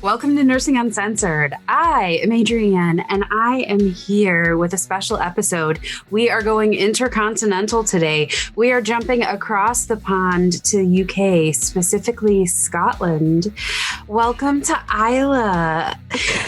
Welcome to Nursing Uncensored. I am Adrianne, and I am here with a special episode. We are going intercontinental today. We are jumping across the pond to UK, specifically Scotland. Welcome to Isla.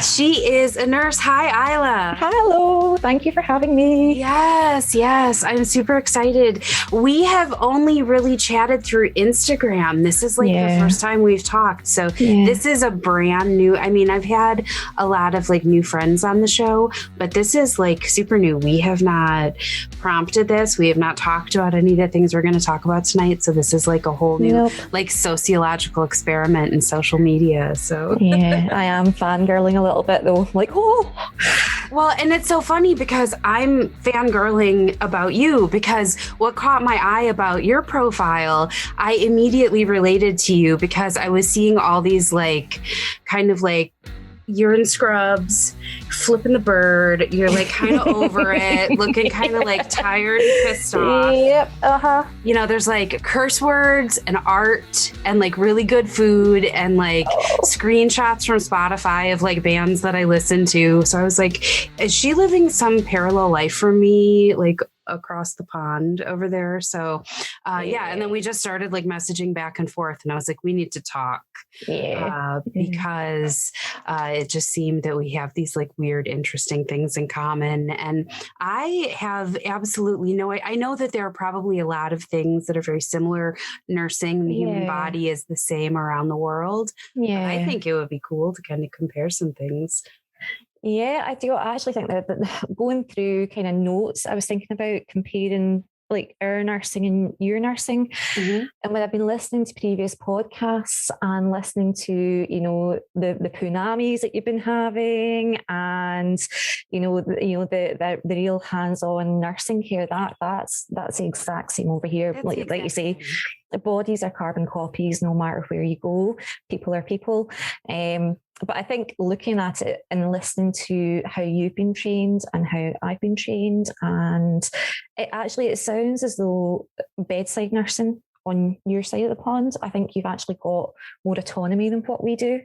She is a nurse. Hi, Isla. Hello. Thank you for having me. Yes. I'm super excited. We have only really chatted through Instagram. This is the first time we've talked. So this is a brand new. I mean, I've had a lot of new friends on the show, but this is super new. We have not prompted this. We have not talked about any of the things we're going to talk about tonight. So this is a whole new sociological experiment in social media. So yeah, I am fangirling a little bit though. Well, and it's so funny because I'm fangirling about you, because what caught my eye about your profile, I immediately related to you because I was seeing all these you're in scrubs, flipping the bird, you're kind of over it, looking kind of tired and pissed off. Yep, there's curse words and art and really good food and screenshots from Spotify of bands that I listen to. So I was is she living some parallel life for me, across the pond over there? So and then we just started messaging back and forth, and I was we need to talk because it just seemed that we have these weird, interesting things in common. And I have absolutely I know that there are probably a lot of things that are very similar. Nursing, the human body is the same around the world. But I think it would be cool to kind of compare some things. Yeah, I do. I actually think that going through kind of notes, I was thinking about comparing our nursing and your nursing. Mm-hmm. And when I've been listening to previous podcasts and listening to, the punamis that you've been having and, the real hands-on nursing care, that's the exact same over here. Like you say, the bodies are carbon copies no matter where you go. People are people. But I think looking at it and listening to how you've been trained and how I've been trained, and it sounds as though bedside nursing on your side of the pond, I think you've actually got more autonomy than what we do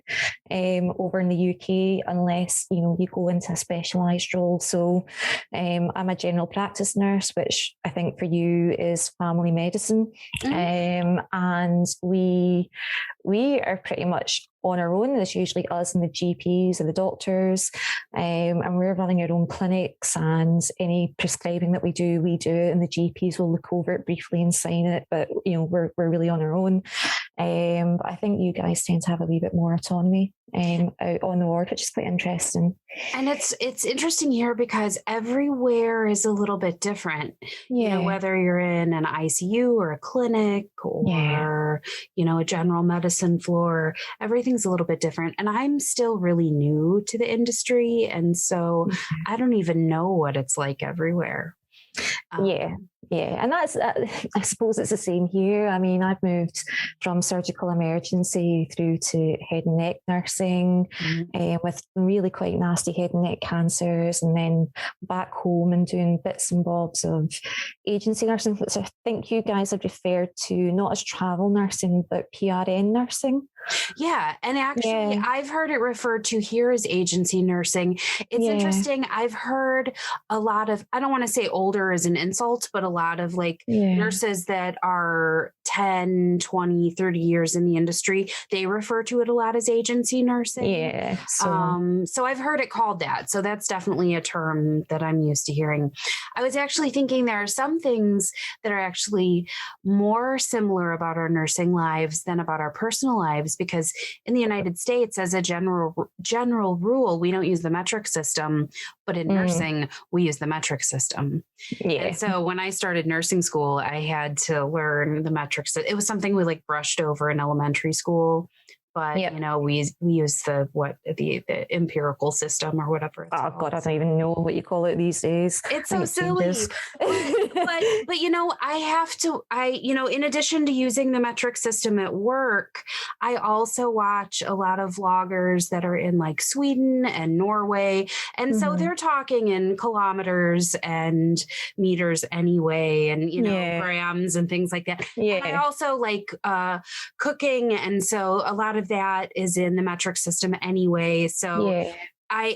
over in the UK, unless, you go into a specialised role. So I'm a general practice nurse, which I think for you is family medicine. Mm-hmm. And we are pretty much on our own. There's usually us and the GPs and the doctors, and we're running our own clinics, and any prescribing that we do, and the GPs will look over it briefly and sign it, but we're really on our own. But I think you guys tend to have a wee bit more autonomy out on the ward, which is quite interesting. And it's interesting here because everywhere is a little bit different. Whether you're in an ICU or a clinic or a general medicine floor, everything's a little bit different. And I'm still really new to the industry, and so I don't even know what it's like everywhere. And that's, I suppose it's the same here. I mean, I've moved from surgical emergency through to head and neck nursing, with really quite nasty head and neck cancers, and then back home and doing bits and bobs of agency nursing, which I think you guys have referred to not as travel nursing, but PRN nursing. Yeah. And actually, I've heard it referred to here as agency nursing. It's interesting. I've heard a lot of, I don't want to say older as an insult, but a lot of nurses that are 10, 20, 30 years in the industry, they refer to it a lot as agency nursing. Yeah. So I've heard it called that. So that's definitely a term that I'm used to hearing. I was actually thinking there are some things that are actually more similar about our nursing lives than about our personal lives, because in the United States, as a general rule, we don't use the metric system, but in nursing, we use the metric system. Yeah. And so when I started nursing school, I had to learn the metric system. It was something we brushed over in elementary school. But, we use the empirical system or whatever. It's called. God, I don't even know what you call it these days. It's so silly. but in addition to using the metric system at work, I also watch a lot of vloggers that are in Sweden and Norway. And so they're talking in kilometers and meters anyway, and, grams and things like that. Yeah. And I also like cooking. And so a lot of of that is in the metric system anyway. So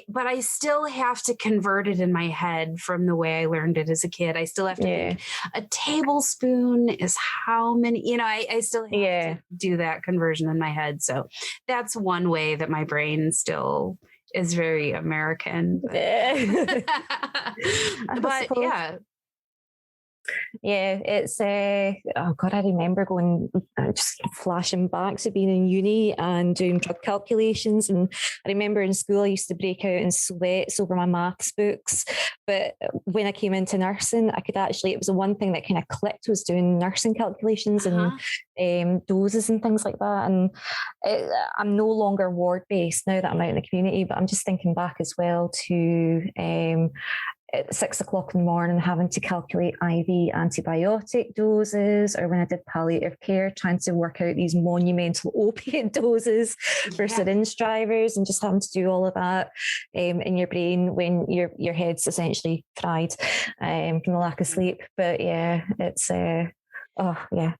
but I still have to convert it in my head from the way I learned it as a kid. I still have to think a tablespoon is how many, I still have to do that conversion in my head. So that's one way that my brain still is very American. But yeah. Yeah, it's oh god, I remember going just flashing back to being in uni and doing drug calculations, and I remember in school I used to break out in sweats over my maths books, but when I came into nursing I could actually, it was the one thing that kind of clicked, was doing nursing calculations and doses and things like that. And I'm no longer ward based now that I'm out in the community, but I'm just thinking back as well to at 6 o'clock in the morning having to calculate IV antibiotic doses, or when I did palliative care trying to work out these monumental opiate doses for syringe drivers, and just having to do all of that in your brain when your head's essentially fried from the lack of sleep. But yeah, it's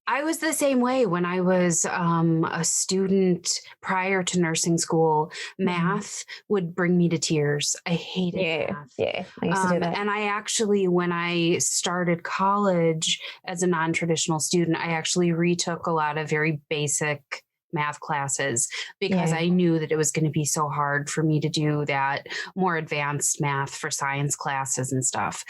I was the same way when I was a student prior to nursing school. Math would bring me to tears. I hated math. Yeah, I used to do that. And I actually, when I started college as a non-traditional student, I actually retook a lot of very basic math classes because I knew that it was going to be so hard for me to do that more advanced math for science classes and stuff.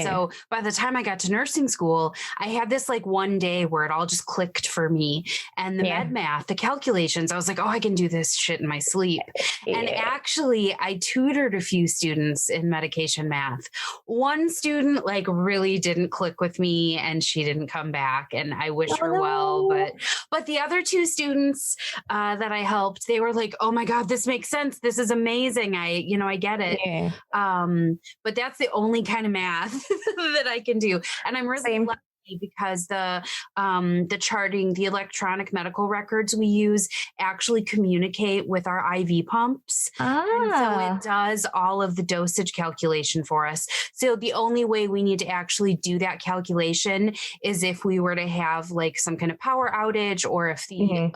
So by the time I got to nursing school, I had this like one day where it all just clicked for me, and the med math, the calculations, I was like, oh, I can do this shit in my sleep. And actually I tutored a few students in medication math. One student like really didn't click with me and she didn't come back, and I wish her well, but the other two students that I helped, they were like, oh my God, this makes sense. This is amazing. I get it. But that's the only kind of math that I can do. And I'm really lucky because the charting, the electronic medical records we use actually communicate with our IV pumps. And so it does all of the dosage calculation for us. So the only way we need to actually do that calculation is if we were to have like some kind of power outage, or if the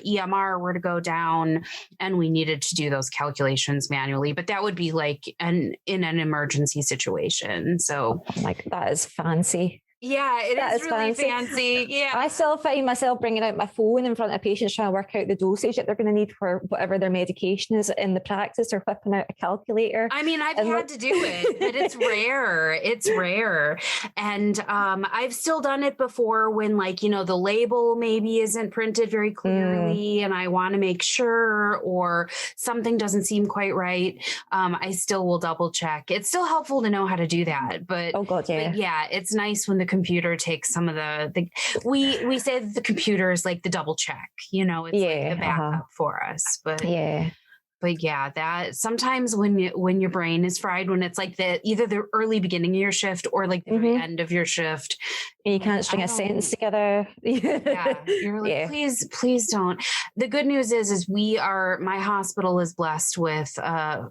EMR were to go down and we needed to do those calculations manually. But that would be like in an emergency situation. So like that is fancy. Yeah, it is really fancy. Yeah. I still find myself bringing out my phone in front of patients trying to work out the dosage that they're going to need for whatever their medication is in the practice, or whipping out a calculator. I mean, I've had to do it, but it's rare. It's rare. And I've still done it before when the label maybe isn't printed very clearly and I want to make sure, or something doesn't seem quite right. I still will double check. It's still helpful to know how to do that. But, but it's nice when the computer takes some of the we say that the computer is like the double check, it's like the backup for us. But that sometimes when your brain is fried, when it's like either the early beginning of your shift or like the very end of your shift, and you can't string a sentence together. You're like, please don't. The good news is my hospital is blessed with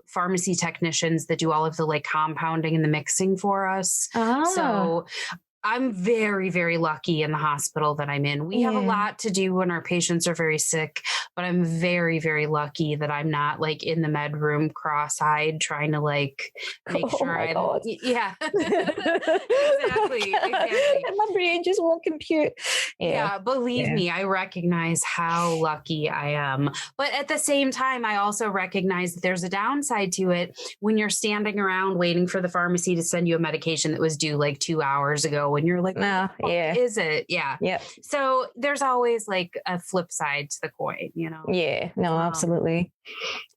pharmacy technicians that do all of the like compounding and the mixing for us. So I'm very, very lucky in the hospital that I'm in. We have a lot to do when our patients are very sick, but I'm very, very lucky that I'm not like in the med room cross-eyed trying to like make sure exactly. My brain just won't compute. Believe me, I recognize how lucky I am. But at the same time, I also recognize that there's a downside to it when you're standing around waiting for the pharmacy to send you a medication that was due like 2 hours ago. And you're like, is it? Yeah. So there's always like a flip side to the coin, Yeah, no, absolutely.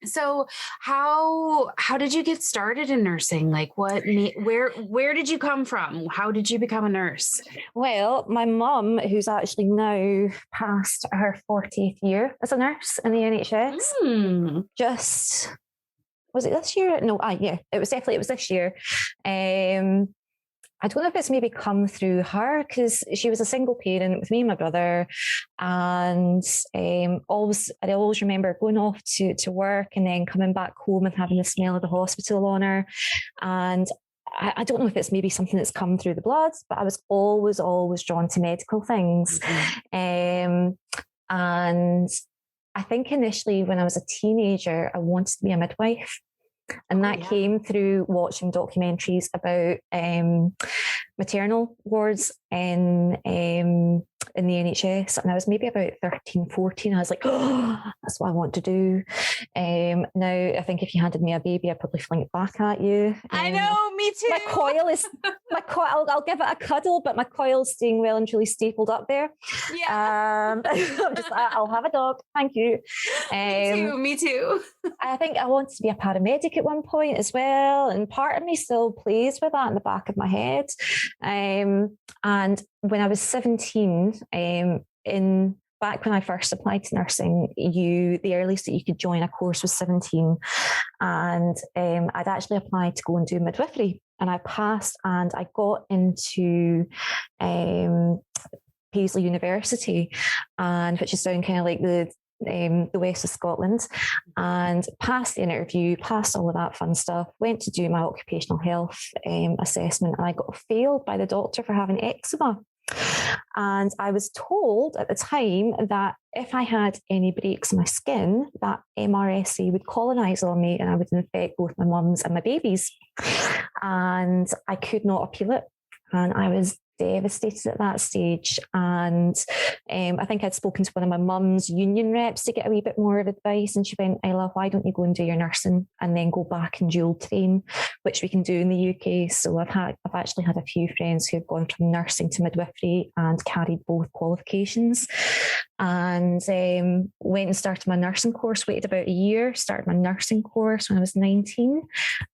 So how did you get started in nursing? Like where did you come from? How did you become a nurse? Well, my mum, who's actually now past her 40th year as a nurse in the NHS, was it this year? No, it was this year. I don't know if it's maybe come through her, because she was a single parent with me and my brother, and I always remember going off to work and then coming back home and having the smell of the hospital on her. And I don't know if it's maybe something that's come through the blood, but I was always drawn to medical things. And I think initially when I was a teenager, I wanted to be a midwife. And that came through watching documentaries about maternal wards in the NHS. And I was maybe about 13, 14. I was like, oh, that's what I want to do. Now, I think if you handed me a baby, I'd probably fling it back at you. I know, me too. My coil is, I'll give it a cuddle, but my coil's staying well and truly stapled up there. Yeah. I'm just, I'll have a dog. Thank you. Me too. I think I wanted to be a paramedic at one point as well. And part of me still plays with that in the back of my head. And when I was 17, back when I first applied to nursing, the earliest that you could join a course was 17. And I'd actually applied to go and do midwifery. And I passed and I got into Paisley University, which is down kind of like the west of Scotland, and passed the interview, passed all of that fun stuff, went to do my occupational health assessment, and I got failed by the doctor for having eczema. And I was told at the time that if I had any breaks in my skin, that MRSA would colonise on me and I would infect both my mum's and my baby's. And I could not appeal it. And I was devastated at that stage. And I think I'd spoken to one of my mum's union reps to get a wee bit more of advice. And she went, Isla, why don't you go and do your nursing and then go back and dual train, which we can do in the UK. So I've actually had a few friends who've gone from nursing to midwifery and carried both qualifications. And went and started my nursing course, waited about a year, started my nursing course when I was 19,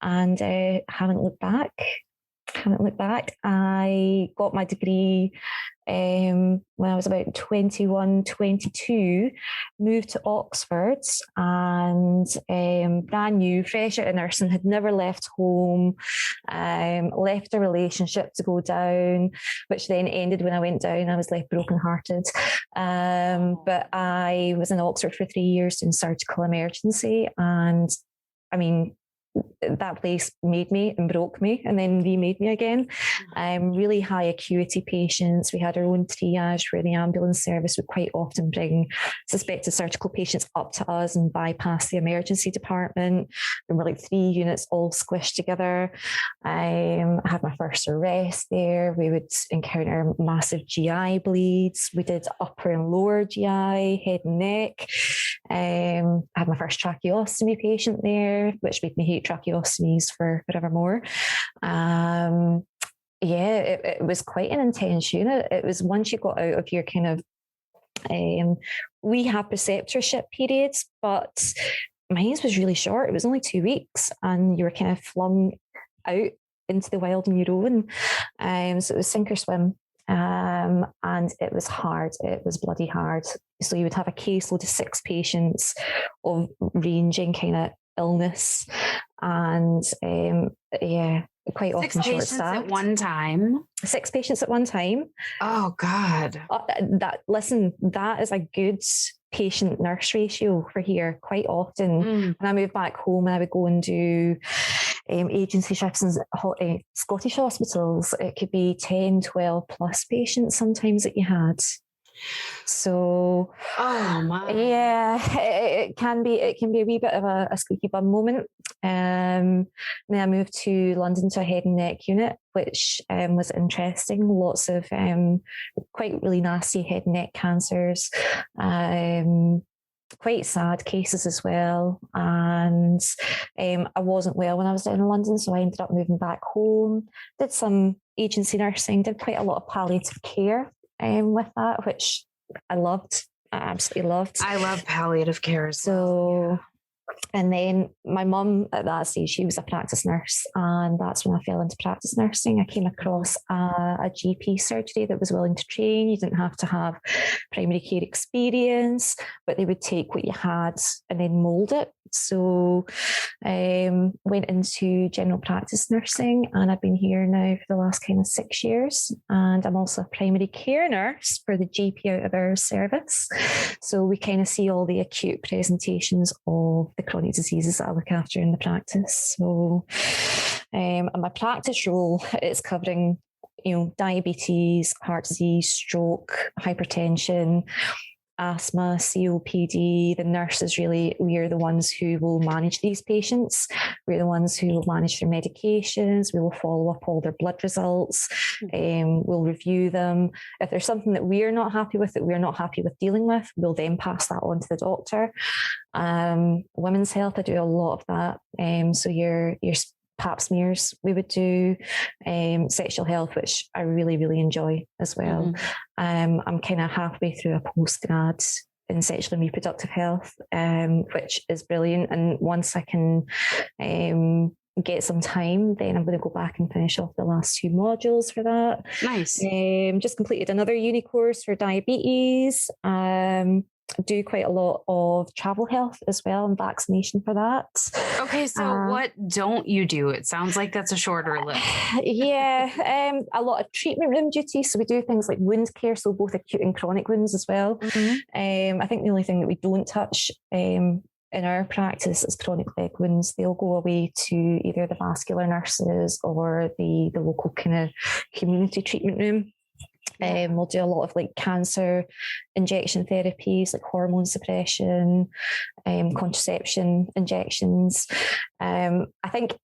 and haven't looked back. I got my degree when I was about 21, 22, moved to Oxford, and brand new, fresh out of nursing, had never left home, left a relationship to go down, which then ended when I went down. I was left brokenhearted. But I was in Oxford for 3 years in surgical emergency, and I mean, that place made me and broke me and then remade me again. Really high acuity patients. We had our own triage where the ambulance service would quite often bring suspected surgical patients up to us and bypass the emergency department. There were like 3 units all squished together. I had my first arrest there. We would encounter massive GI bleeds. We did upper and lower GI, head and neck. I had my first tracheostomy patient there, which made me hate tracheostomies forevermore. It was quite an intense unit. It was once you got out of your kind of we have preceptorship periods, but mine was really short. It was only 2 weeks, and you were kind of flung out into the wild on your own. So it was sink or swim. And it was hard. It was bloody hard. So you would have a caseload of 6 patients of ranging kind of illness, and quite often short-staffed. 6 patients at one time. 6 patients at one time. Oh God! That is a good patient nurse ratio for here. Quite often, when I moved back home, and I would go and do agency shifts in Scottish hospitals, it could be 10, 12 plus patients sometimes that you had. So, oh my, it can be a wee bit of a squeaky bum moment. Then I moved to London to a head and neck unit, which was interesting. Lots of quite really nasty head and neck cancers. Quite sad cases as well. And I wasn't well when I was down in London, so I ended up moving back home, did some agency nursing, did quite a lot of palliative care with that, which I loved. I absolutely loved. I love palliative care as well. Yeah. And then my mum at that stage, she was a practice nurse, and that's when I fell into practice nursing. I came across a GP surgery that was willing to train. You didn't have to have primary care experience, but they would take what you had and then mould it. So went into general practice nursing, and I've been here now for the last kind of 6 years. And I'm also a primary care nurse for the GP out of hours service. So we kind of see all the acute presentations of the chronic diseases that I look after in the practice. So and my practice role is covering, diabetes, heart disease, stroke, hypertension, asthma, COPD, the nurses really, we are the ones who will manage these patients. We're the ones who will manage their medications. We will follow up all their blood results. We'll review them. If there's something that we're not happy with, that we're not happy with dealing with, we'll then pass that on to the doctor. Women's health, I do a lot of that. So your pap smears we would do, sexual health, which I really, really enjoy as well. I'm kind of halfway through a postgrad in sexual and reproductive health, which is brilliant. And once I can get some time, then I'm going to go back and finish off the last 2 modules for that. Nice. Just completed another uni course for diabetes. Do quite a lot of travel health as well and vaccination for that. Okay, so what don't you do? It sounds like that's a shorter list. Yeah, a lot of treatment room duties. So we do things like wound care, so both acute and chronic wounds as well. I think the only thing that we don't touch in our practice is chronic leg wounds. They'll go away to either the vascular nurses or the local kind of community treatment room. We'll do a lot of like cancer injection therapies, like hormone suppression, contraception injections. I think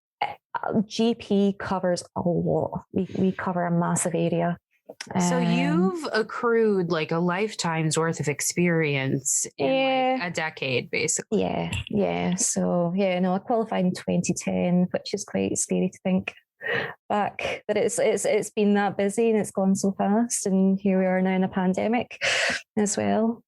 GP covers a lot. We cover a massive area. So you've accrued like a lifetime's worth of experience in like a decade, basically. Yeah. So I qualified in 2010, which is quite scary to think back that it's been that busy and it's gone so fast, and here we are now in a pandemic as well.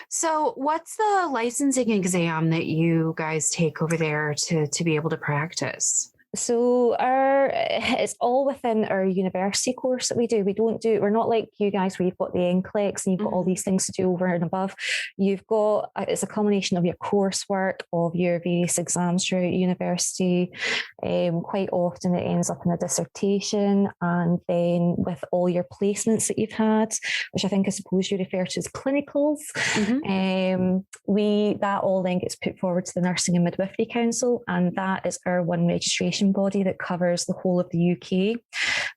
So what's the licensing exam that you guys take over there to be able to practice? So it's all within our university course that we do. We're not like you guys where you've got the NCLEX and you've got all these things to do over and above. You've got, it's a combination of your coursework, of your various exams throughout university. Quite often it ends up in a dissertation, and then with all your placements that you've had, which I suppose you refer to as clinicals, that all then gets put forward to the Nursing and Midwifery Council, and that is our one registration body that covers the whole of the UK.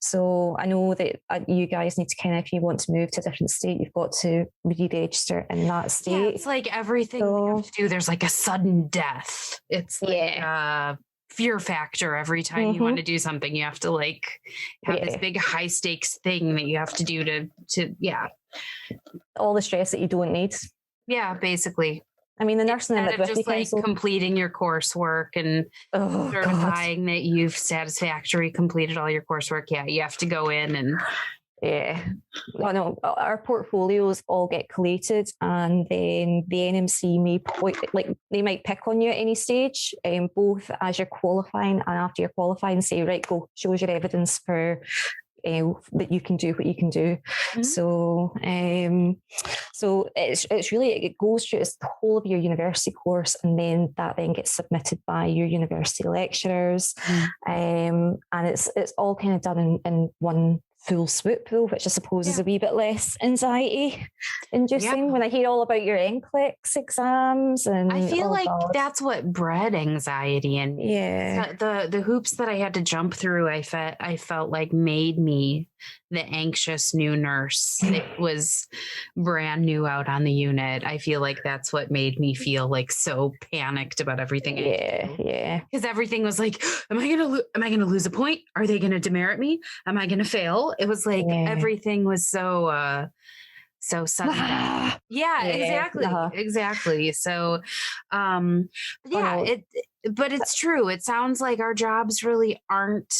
So I know that you guys need to if you want to move to a different state, you've got to re-register in that state. Yeah, it's like everything you have to do, there's like a sudden death. It's like a fear factor every time you want to do something. You have to like have this big high stakes thing that you have to do to all the stress that you don't need. Yeah, basically. I mean, the Nursing and Midwifery just like Council, completing your coursework and certifying that you've satisfactorily completed all your coursework. Yeah, you have to go in and well, no, our portfolios all get collated, and then the NMC they might pick on you at any stage, both as you're qualifying and after you're qualifying, and say, right, go, show us your evidence for that you can do what you can do. So it's really, it goes through the whole of your university course, and then that then gets submitted by your university lecturers, and it's all kind of done in one full swoop though, which I suppose is a wee bit less anxiety inducing when I hear all about your NCLEX exams. And I feel that's what bred anxiety in me. The hoops that I had to jump through, I felt like made me the anxious new nurse that was brand new out on the unit. I feel like that's what made me feel like so panicked about everything. Because everything was like, am I gonna lose a point? Are they gonna demerit me? Am I gonna fail? It was like everything was so sudden. Exactly. So but it's true. It sounds like our jobs really aren't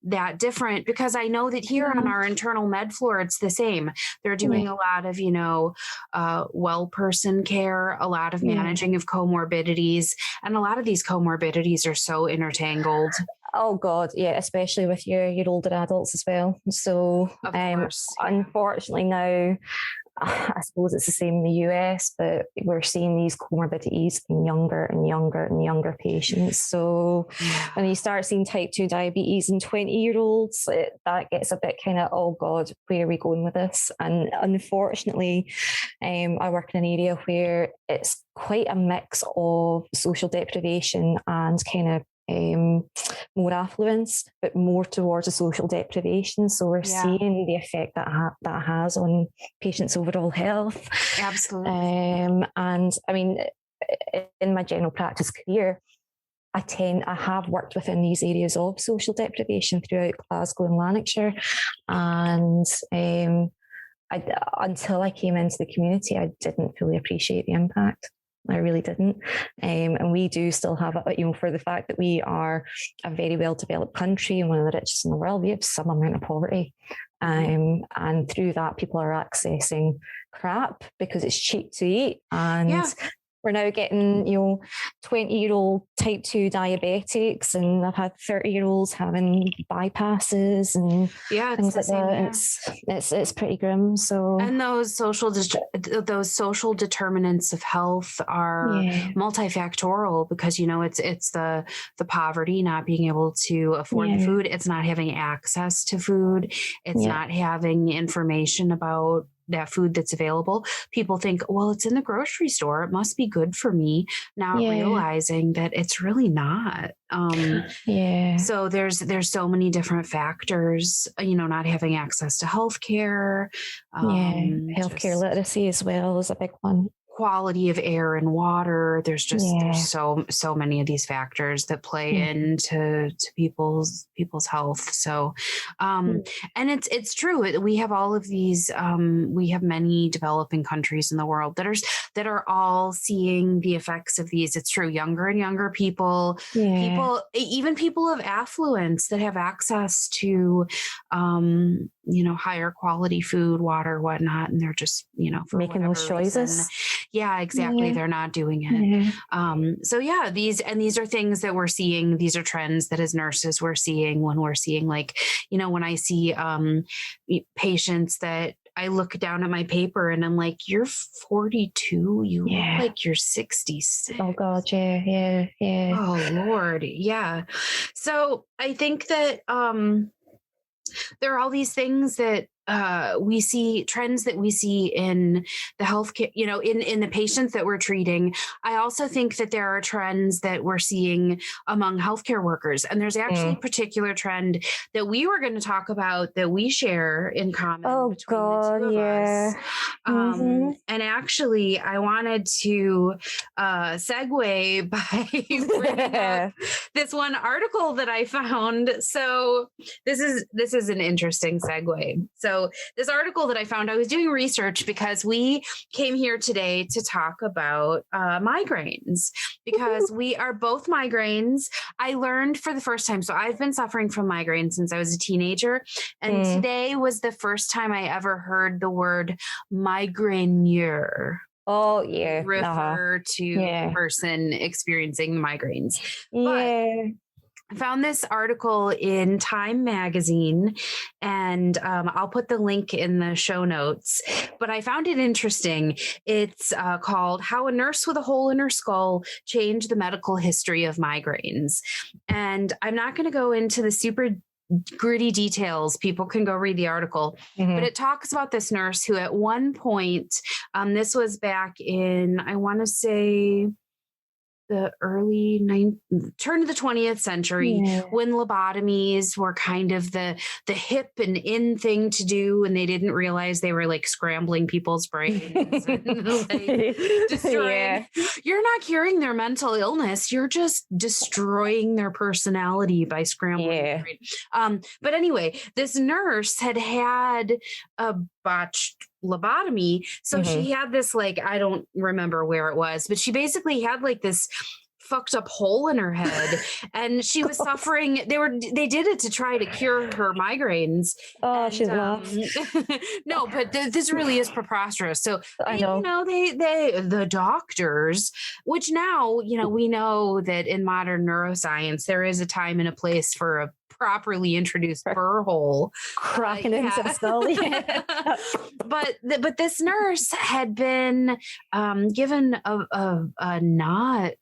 that different, because I know that here on our internal med floor, it's the same. They're doing a lot of, well person care, a lot of managing of comorbidities. And a lot of these comorbidities are so intertangled. Oh God, yeah, especially with your older adults as well. So unfortunately now, I suppose it's the same in the US, but we're seeing these comorbidities in younger and younger and younger patients. So when you start seeing type 2 diabetes in 20-year-olds, that gets a bit kind of, oh God, where are we going with this? And unfortunately, I work in an area where it's quite a mix of social deprivation and kind of more affluence, but more towards a social deprivation. So we're seeing the effect that has on patients' overall health. Absolutely. And I mean, in my general practice career, I have worked within these areas of social deprivation throughout Glasgow and Lanarkshire, and until I came into the community, I didn't fully appreciate the impact. I really didn't. And we do still have, for the fact that we are a very well-developed country and one of the richest in the world, we have some amount of poverty. And through that, people are accessing crap because it's cheap to eat. And we're now getting, 20-year-old type 2 diabetics, and I've had 30-year-olds having bypasses and things like that. It's pretty grim. So, and those social determinants of health are multifactorial, because it's the poverty, not being able to afford the food. It's not having access to food. It's not having information about that food that's available. People think, well, it's in the grocery store, it must be good for me, not realizing that it's really not. So there's so many different factors, not having access to healthcare. Healthcare literacy as well is a big one. Quality of air and water. There's so many of these factors that play into people's health. So, and it's true. We have all of these. We have many developing countries in the world that are all seeing the effects of these. It's true. Younger and younger people, even people of affluence that have access to, higher quality food, water, whatnot, and they're just, for making those choices. Yeah, exactly. They're not doing it. These are things that we're seeing. These are trends that as nurses we're seeing when we're seeing, when I see patients that I look down at my paper and I'm like, you're 42, you look like you're 66. Oh God, yeah. Oh Lord, yeah. So I think that there are all these things that we see, trends that we see in the healthcare, in the patients that we're treating. I also think that there are trends that we're seeing among healthcare workers. And there's actually a particular trend that we were going to talk about that we share in common between the two of us. And actually, I wanted to segue by bringing up this one article that I found. So this is an interesting segue. So this article that I found, I was doing research because we came here today to talk about migraines, because we are both migraines. I learned for the first time. So I've been suffering from migraines since I was a teenager. And today was the first time I ever heard the word migraineur. Oh, yeah. Refer to the person experiencing migraines. But I found this article in Time magazine, and I'll put the link in the show notes, but I found it interesting. It's called How a Nurse with a Hole in Her Skull Changed the Medical History of Migraines. And I'm not going to go into the super gritty details. People can go read the article, but it talks about this nurse who at one point, this was back in, I want to say, the early turn of the 20th century, when lobotomies were kind of the hip and in thing to do, and they didn't realize they were scrambling people's brains and destroying. You're not curing their mental illness, you're just destroying their personality by scrambling their brain. But anyway, this nurse had a botched lobotomy. So she had this, I don't remember where it was, but she basically had this fucked up hole in her head, and she was suffering. They did it to try to cure her migraines. Oh, she's laughed. No, but this really is preposterous. So I know, the doctors, which now, we know that in modern neuroscience, there is a time and a place for a properly introduced burr hole, cracking into the skull. But this nurse had been given a not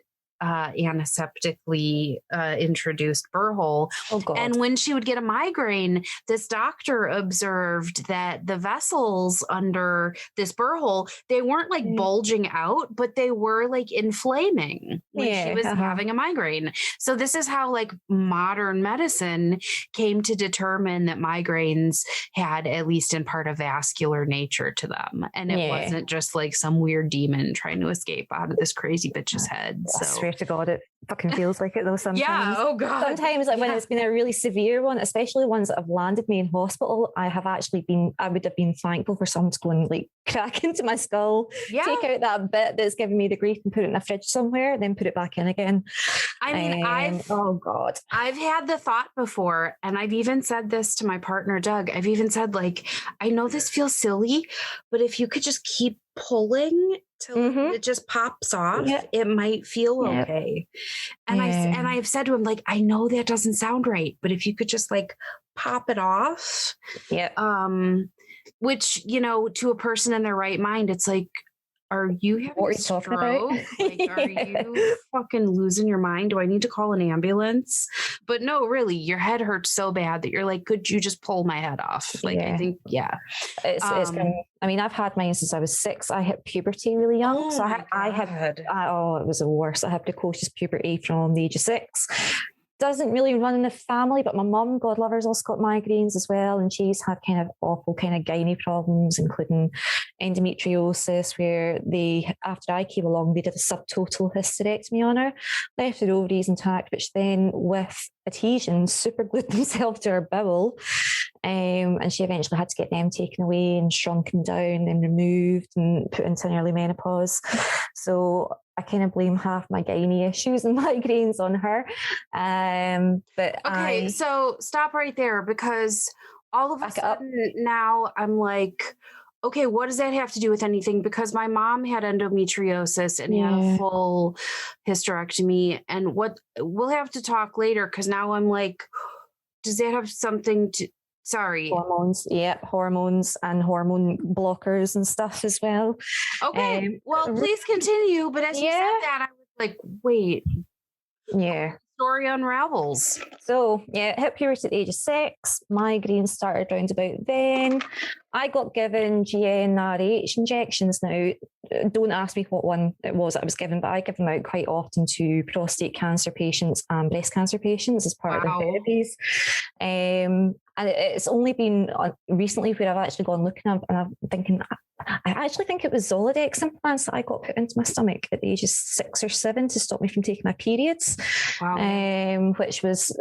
antiseptically introduced burr hole. Oh, God. And when she would get a migraine, this doctor observed that the vessels under this burr hole, they weren't like bulging out, but they were like inflaming when she was having a migraine. So this is how like modern medicine came to determine that migraines had at least in part a vascular nature to them. And it wasn't just like some weird demon trying to escape out of this crazy bitch's head. I swear to God, it fucking feels like it though sometimes. Yeah, oh God. Sometimes like when it's been a really severe one, especially ones that have landed me in hospital, I would have been thankful for someone to go and like crack into my skull, take out that bit that's giving me the grief and put it in a fridge somewhere, then put it back in again. I mean, I've had the thought before, and I've even said this to my partner, Doug. I've even said, like, I know this feels silly, but if you could just keep pulling till it just pops off, it might feel okay. And I've said to him, like, I know that doesn't sound right, but if you could just like pop it off, which, you know, to a person in their right mind, it's like, are you having a stroke? Like, are you fucking losing your mind? Do I need to call an ambulance? But no, really, your head hurts so bad that you're like, could you just pull my head off? Like, I think, it's been, I mean, I've had mine since I was 6. I hit puberty really young. It was the worst. I had precocious puberty from the age of 6. Doesn't really run in the family, but my mum, God love her, has also got migraines as well, and she's had kind of awful kind of gynae problems, including endometriosis, where after I came along, they did a subtotal hysterectomy on her, left her ovaries intact, which then with adhesions super glued themselves to her bowel, and she eventually had to get them taken away and shrunken down and removed and put into an early menopause. So I kind of blame half my gynae issues and migraines on her. So stop right there, because all of a sudden now I'm like, okay, what does that have to do with anything? Because my mom had endometriosis and had a full hysterectomy, and what we'll have to talk later, because now I'm like, does that have something to... Sorry. Hormones. Yeah, hormones and hormone blockers and stuff as well. Okay. Well, please continue. But as you said that, I was like, wait. Yeah. Story unravels. So, hit puberty at the age of 6. Migraines started around about then. I got given GnRH injections. Now, don't ask me what one it was that I was given, but I give them out quite often to prostate cancer patients and breast cancer patients as part of their therapies. And it's only been recently where I've actually gone looking up and I'm thinking, I actually think it was Zoladex implants that I got put into my stomach at the age of 6 or 7 to stop me from taking my periods, which was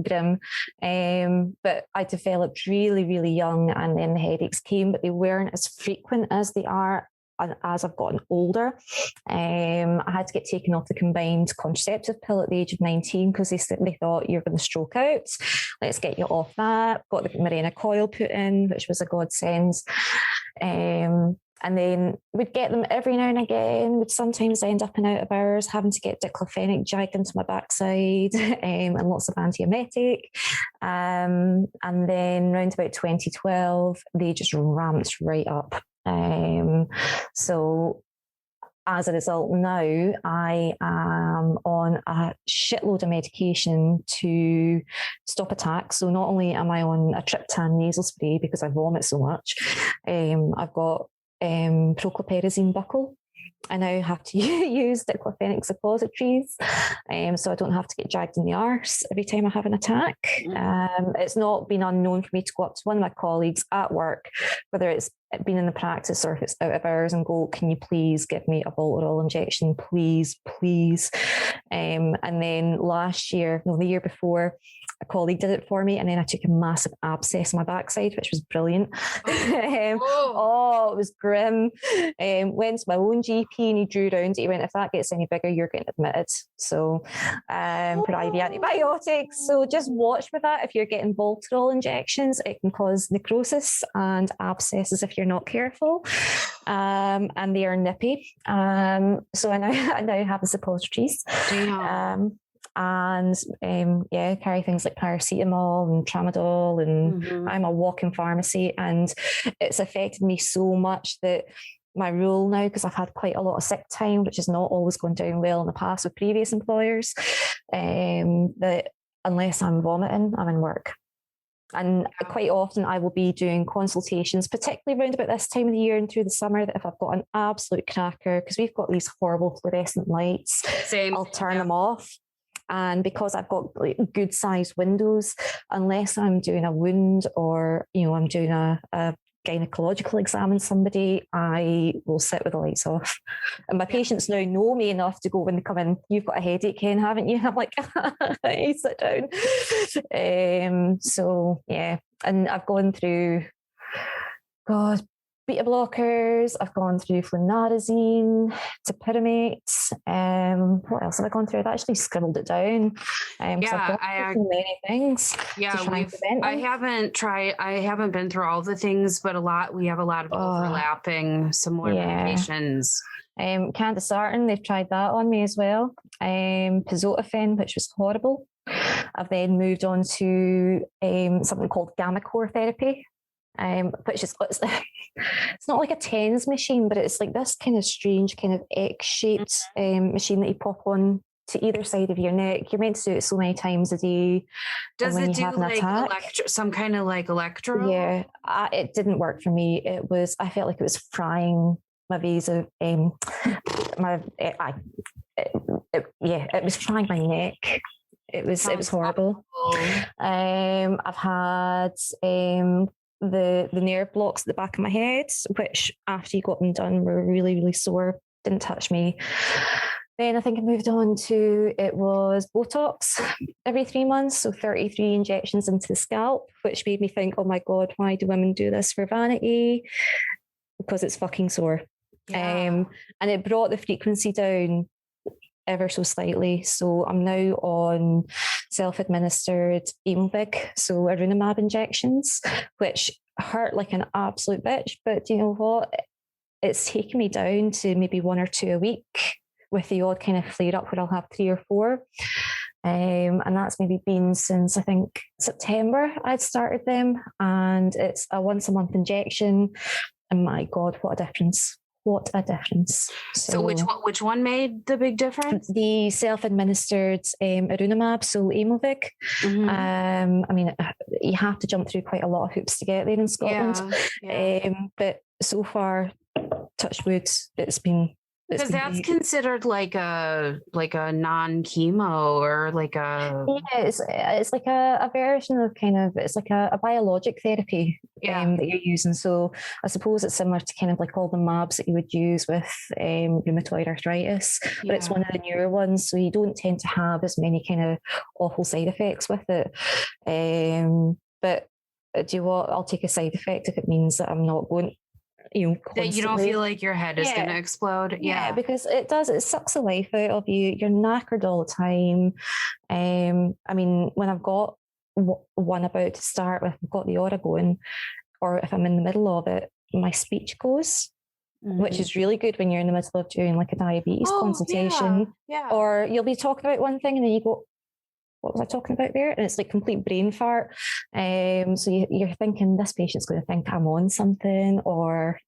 grim. But I developed really, really young, and then the headaches came, but they weren't as frequent as they are as I've gotten older. I had to get taken off the combined contraceptive pill at the age of 19 because they thought you're going to stroke out. Let's get you off that. Got the Mirena coil put in, which was a godsend. And then we'd get them every now and again. We'd sometimes end up in out of hours having to get diclofenac jagged into my backside and lots of antiemetic. And then around about 2012, they just ramped right up. So as a result, now I am on a shitload of medication to stop attacks. So not only am I on a triptan nasal spray because I vomit so much, I've got prochlorperazine buccal. I now have to use diclofenac suppositories, so I don't have to get dragged in the arse every time I have an attack. It's not been unknown for me to go up to one of my colleagues at work, whether it's been in the practice or if it's out of hours, and go, can you please give me a Voltarol injection, please. And then the year before, a colleague did it for me, and then I took a massive abscess on my backside, which was brilliant. It was grim. Went to my own GP and he drew around it. He went, if that gets any bigger, you're getting admitted. So put IV antibiotics. So just watch with that. If you're getting Voltarol injections, it can cause necrosis and abscesses if you're not careful. And they are nippy. So I now have the suppositories. And carry things like paracetamol and tramadol, and I'm a walking pharmacy, and it's affected me so much that my rule now, because I've had quite a lot of sick time, which is not always going down well in the past with previous employers, that unless I'm vomiting, I'm in work. And quite often I will be doing consultations, particularly around about this time of the year and through the summer, that if I've got an absolute cracker, because we've got these horrible fluorescent lights, I'll turn them off. And because I've got like good sized windows, unless I'm doing a wound or, I'm doing a gynecological exam on somebody, I will sit with the lights off. And my patients now know me enough to go when they come in, "You've got a headache, Ken, haven't you?" I'm like, "Hey, sit down." So yeah, and I've gone through, God, beta blockers. I've gone through flunarizine, topiramate. What else have I gone through? I've actually scribbled it down. I've gone through many things. Yeah, I haven't been through all the things, but we have a lot of overlapping similar medications. Candesartan, they've tried that on me as well. Pizotifen, which was horrible. I've then moved on to something called gamma-core therapy. Which is, it's not like a TENS machine, but it's like this kind of strange kind of X-shaped machine that you pop on to either side of your neck. You're meant to do it so many times a day. Does it do like some kind of like electro? Yeah, it didn't work for me. I felt like it was frying my vasa. It was frying my neck. It was horrible. I've had the nerve blocks at the back of my head, which after you got them done were really, really sore, didn't touch me. Then I think I moved on to, it was Botox every 3 months, so 33 injections into the scalp, which made me think, oh my God, why do women do this for vanity? Because it's fucking sore. Yeah. And it brought the frequency down ever so slightly. So I'm now on self-administered Aimovig, so Arunimab injections, which hurt like an absolute bitch. But you know what? It's taken me down to maybe 1 or 2 a week, with the odd kind of flare up where I'll have 3 or 4. And that's maybe been since I think September I'd started them. And it's a once a month injection. And my God, what a difference. What a difference. So which one made the big difference? The self-administered Arunimab, so Aimovig. Mm-hmm. I mean, you have to jump through quite a lot of hoops to get there in Scotland. Yeah. But so far, touch wood, it's been... Because that's considered like a non-chemo or like a... Yeah, it's like a version of kind of, it's like a biologic therapy that you're using. So I suppose it's similar to kind of like all the MABs that you would use with rheumatoid arthritis, but it's one of the newer ones. So you don't tend to have as many kind of awful side effects with it. But do you know what? I'll take a side effect if it means that I'm not going... that you don't feel like your head is going to explode. Yeah, because it sucks the life out of you. You're knackered all the time. I mean, when I've got one about to start with, I've got the aura going, or if I'm in the middle of it, my speech goes, which is really good when you're in the middle of doing like a diabetes consultation. Yeah. Or you'll be talking about one thing and then you go, what was I talking about there? And it's like complete brain fart. So you're thinking this patient's going to think I'm on something, or,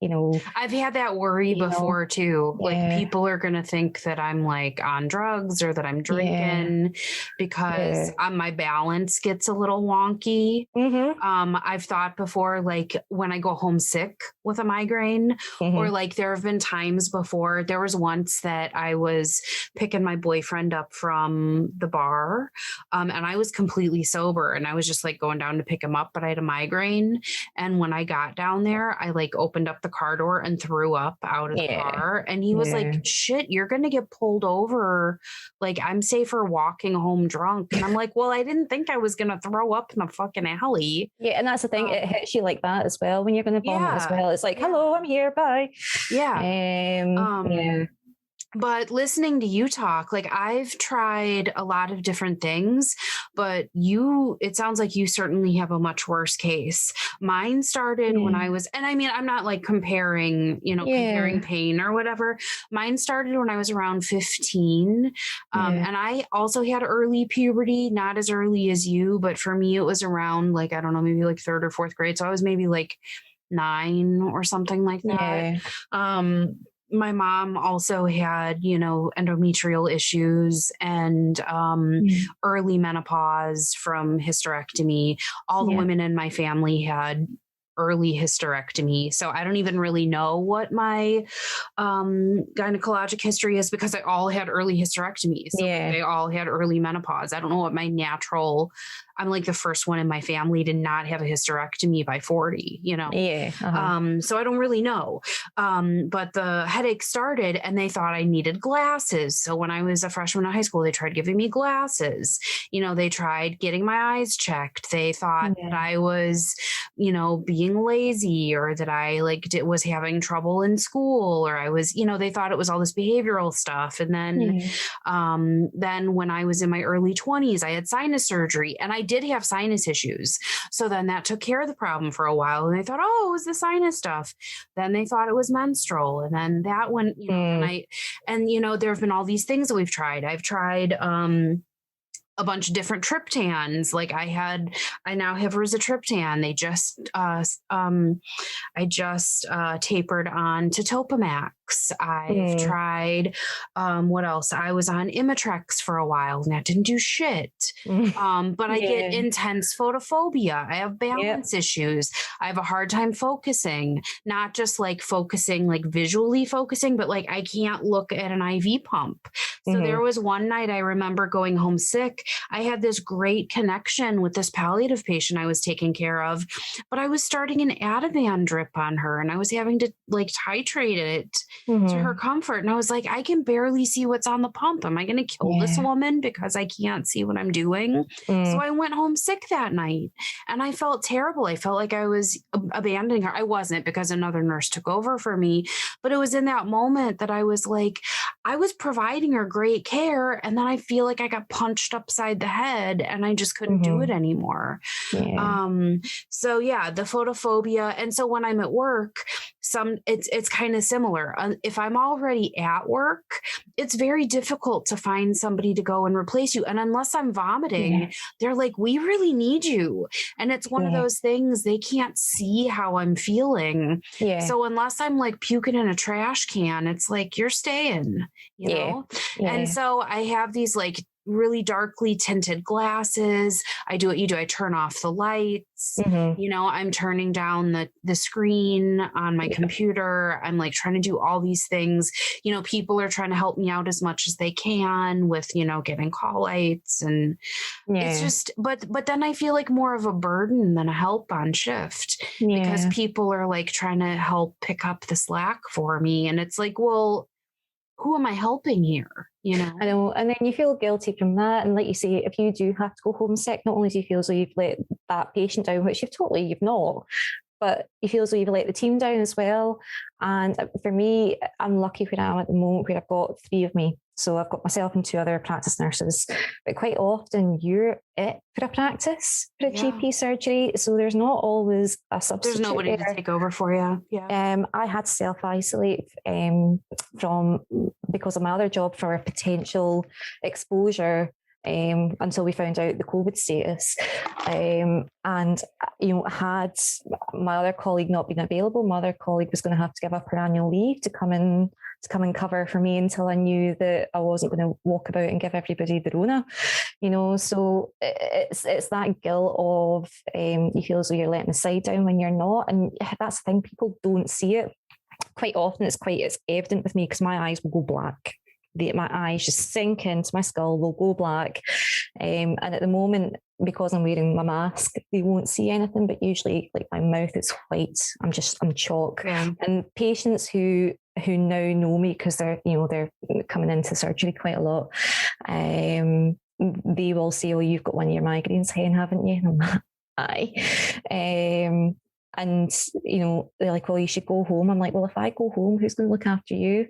I've had that worry before too. Like people are going to think that I'm like on drugs or that I'm drinking because my balance gets a little wonky. Mm-hmm. I've thought before, like when I go home sick with a migraine, or like there have been times before, there was once that I was picking my boyfriend up from the bar. And I was completely sober and I was just like going down to pick him up, but I had a migraine. And when I got down there, I like opened up the car door and threw up out of the car. And he was like, shit, you're going to get pulled over. Like, I'm safer walking home drunk. And I'm like, well, I didn't think I was going to throw up in the fucking alley. Yeah. And that's the thing. It hits you like that as well when you're going to vomit as well. It's like, hello, I'm here. Bye. Yeah. But listening to you talk, like I've tried a lot of different things, but it sounds like you certainly have a much worse case. Mine started when I was, and I mean, I'm not like comparing pain or whatever. Mine started when I was around 15. And I also had early puberty, not as early as you, but for me, it was around like, I don't know, maybe like 3rd or 4th grade. So I was maybe like 9 or something like that. My mom also had, endometrial issues and early menopause from hysterectomy. All the women in my family had early hysterectomy. So I don't even really know what my gynecologic history is because they all had early hysterectomy. So they all had early menopause. I don't know what my natural, I'm like the first one in my family to not have a hysterectomy by 40, So I don't really know. But the headache started and they thought I needed glasses. So when I was a freshman in high school, they tried giving me glasses. They tried getting my eyes checked. They thought that I was, being lazy or that I was having trouble in school or I was, they thought it was all this behavioral stuff. And then when I was in my early 20s, I had sinus surgery and I did have sinus issues. So then that took care of the problem for a while. And they thought, oh, it was the sinus stuff. Then they thought it was menstrual. And then that one, there have been all these things that we've tried. I've tried, a bunch of different triptans. Like I now have rizatriptan. I just tapered on to Topamax. I've tried, what else? I was on Imitrex for a while and that didn't do shit. But I get intense photophobia. I have balance issues. I have a hard time focusing, not just like focusing, like visually focusing, but like I can't look at an IV pump. So there was one night I remember going home sick. I had this great connection with this palliative patient I was taking care of, but I was starting an Ativan drip on her and I was having to like titrate it to her comfort. And I was like, I can barely see what's on the pump. Am I going to kill this woman because I can't see what I'm doing? So I went home sick that night and I felt terrible. I felt like I was abandoning her. I wasn't because another nurse took over for me, but it was in that moment that I was like, I was providing her great care. And then I feel like I got punched upside the head and I just couldn't do it anymore. So the photophobia. And so when I'm at work, it's kind of similar. If I'm already at work, it's very difficult to find somebody to go and replace you. And unless I'm vomiting, they're like, we really need you. And it's one of those things, they can't see how I'm feeling. So unless I'm like puking in a trash can, it's like, you're staying, you know? And so I have these like really darkly tinted glasses. I do what you do. I turn off the lights. I'm turning down the screen on my computer. I'm like trying to do all these things. People are trying to help me out as much as they can with, getting call lights and it's just, but then I feel like more of a burden than a help on shift because people are like trying to help pick up the slack for me. And it's like, well, who am I helping here? I know. And then you feel guilty from that. And like you say, if you do have to go home sick, not only do you feel as though you've let that patient down, which you've not, but you feel as though you've let the team down as well. And for me, I'm lucky where I am at the moment where I've got 3 of me. So I've got myself and 2 other practice nurses, but quite often you're it for a practice, for a GP surgery. So there's not always a substitute. There's nobody to take over for you. I had to self-isolate because of my other job for a potential exposure until we found out the COVID status. And, had my other colleague not been available, my other colleague was going to have to give up her annual leave to come and cover for me until I knew that I wasn't going to walk about and give everybody the Rona, so it's that guilt of you feel as though you're letting the side down when you're not. And that's the thing, people don't see it. Quite often it's evident with me because my eyes will go black. My eyes just sink into my skull, will go black. And at the moment, because I'm wearing my mask, they won't see anything, but usually like my mouth is white. I'm chalk. And patients who now know me because they're coming into surgery quite a lot, they will say, oh, you've got one of your migraines, Hen, haven't you? And I'm like, aye. And they're like, well, you should go home. I'm like, well, if I go home, who's going to look after you?